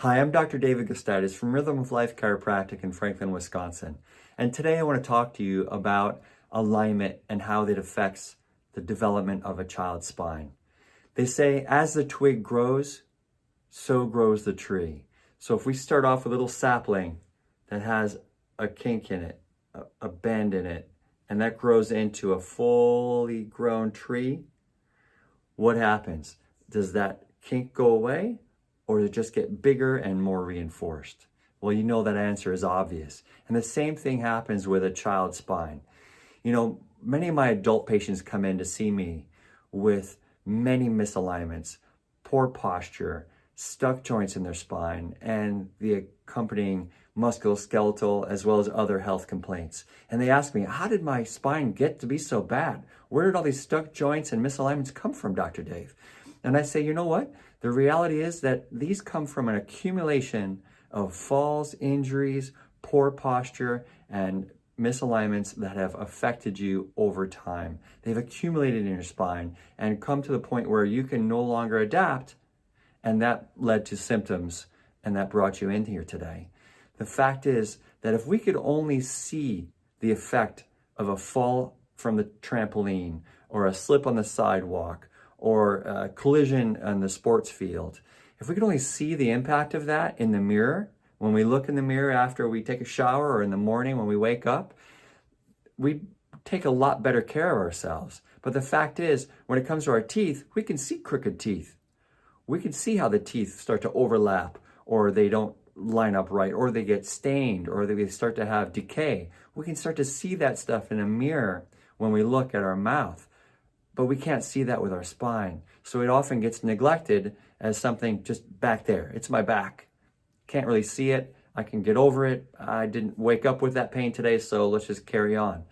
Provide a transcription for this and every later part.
Hi, I'm Dr. 𝒂𝒃𝒊𝒕𝒔 from 𝗵𝗵𝗲𝗆 Chiropractic in Franklin, Wisconsin. And today I want to talk to you about alignment and how it affects the development of a child's spine. They say, as the twig grows, so grows the tree. So if we start off with a little sapling that has a kink in it, a bend in it, and that grows into a fully grown tree, what happens? Does that kink go away? Or does it just get bigger and more reinforced? Well, you know that answer is obvious. And the same thing happens with a child's spine. You know, many of my adult patients come in to see me with many misalignments, poor posture, stuck joints in their spine, and the accompanying musculoskeletal as well as other health complaints. And they ask me, how did my spine get to be so bad? Where did all these stuck joints and misalignments come from, Dr. Dave? And I say, you know what? The reality is that these come from an accumulation of falls, injuries, poor posture, and misalignments that have affected you over time. They've accumulated in your spine and come to the point where you can no longer adapt, and that led to symptoms, and that brought you in here today. The fact is that if we could only see the effect of a fall from the trampoline or a slip on the sidewalk or a collision on the sports field, if we could only see the impact of that in the mirror, when we look in the mirror after we take a shower or in the morning when we wake up, we take a lot better care of ourselves. But the fact is, when it comes to our teeth, we can see crooked teeth. We can see how the teeth start to overlap, or they don't line up right, or they get stained, or they start to have decay. We can start to see that stuff in a mirror when we look at our mouth. But we can't see that with our spine. So it often gets neglected as something just back there. It's my back. Can't really see it. I can get over it. I didn't wake up with that pain today, so let's just carry on.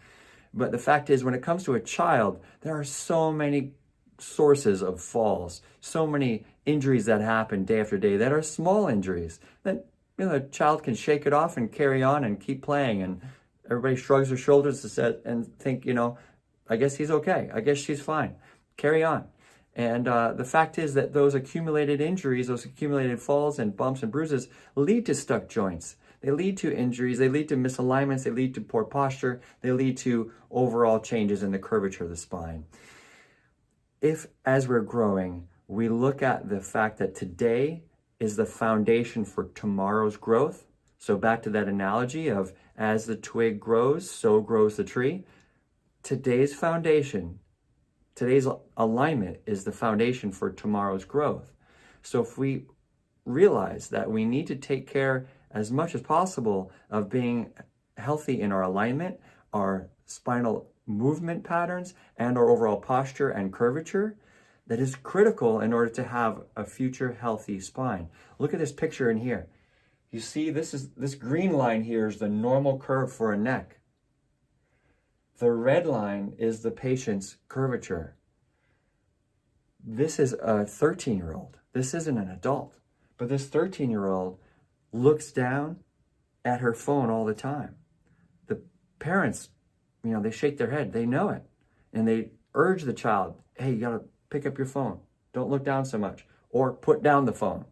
But the fact is, when it comes to a child, there are so many sources of falls, so many injuries that happen day after day that are small injuries that, you know, a child can shake it off and carry on and keep playing, and everybody shrugs their shoulders and think, you know, I guess he's okay. I guess she's fine. Carry on. And the fact is that those accumulated injuries, those accumulated falls and bumps and bruises lead to stuck joints. They lead to injuries. They lead to misalignments. They lead to poor posture. They lead to overall changes in the curvature of the spine. If, as we're growing, we look at the fact that today is the foundation for tomorrow's growth, so back to that analogy of as the twig grows, so grows the tree. Today's foundation, today's alignment is the foundation for tomorrow's growth. So if we realize that we need to take care as much as possible of being healthy in our alignment, our spinal movement patterns, and our overall posture and curvature, that is critical in order to have a future healthy spine. Look at this picture in here. You see, this green line here is the normal curve for a neck. The red line is the patient's curvature. This is a 13-year-old. This isn't an adult. But this 13-year-old looks down at her phone all the time. The parents, you know, they shake their head. They know it. And they urge the child, hey, you got to pick up your phone. Don't look down so much. Or put down the phone.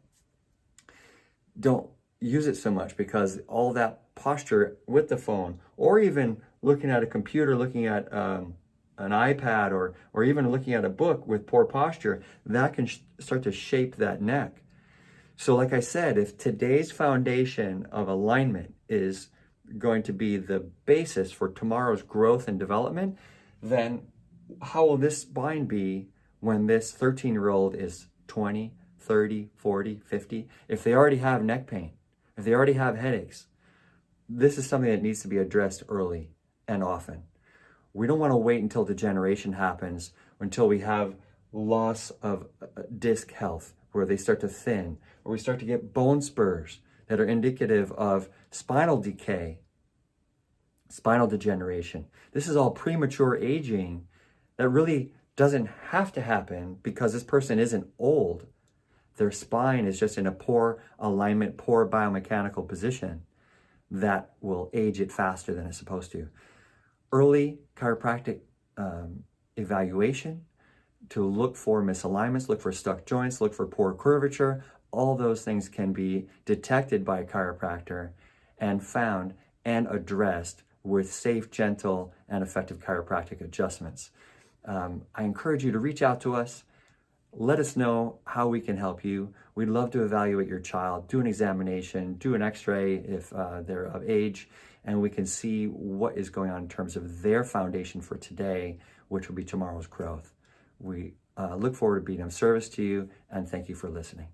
Don't use it so much, because all that posture with the phone, or even looking at a computer, looking at an iPad, or even looking at a book with poor posture, that can start to shape that neck. So like I said, if today's foundation of alignment is going to be the basis for tomorrow's growth and development, then how will this spine be when this 13-year-old is 20, 30, 40, 50? If they already have neck pain, if they already have headaches, this is something that needs to be addressed early and often. We don't want to wait until degeneration happens, until we have loss of disc health, where they start to thin, or we start to get bone spurs that are indicative of spinal decay, spinal degeneration. This is all premature aging that really doesn't have to happen because this person isn't old. Their spine is just in a poor alignment, poor biomechanical position that will age it faster than it's supposed to. Early chiropractic evaluation to look for misalignments, look for stuck joints, look for poor curvature, all those things can be detected by a chiropractor and found and addressed with safe, gentle, and effective chiropractic adjustments. I encourage you to reach out to us. Let us know how we can help you. We'd love to evaluate your child, do an examination, do an x-ray if they're of age, and we can see what is going on in terms of their foundation for today, which will be tomorrow's growth. We look forward to being of service to you, and thank you for listening.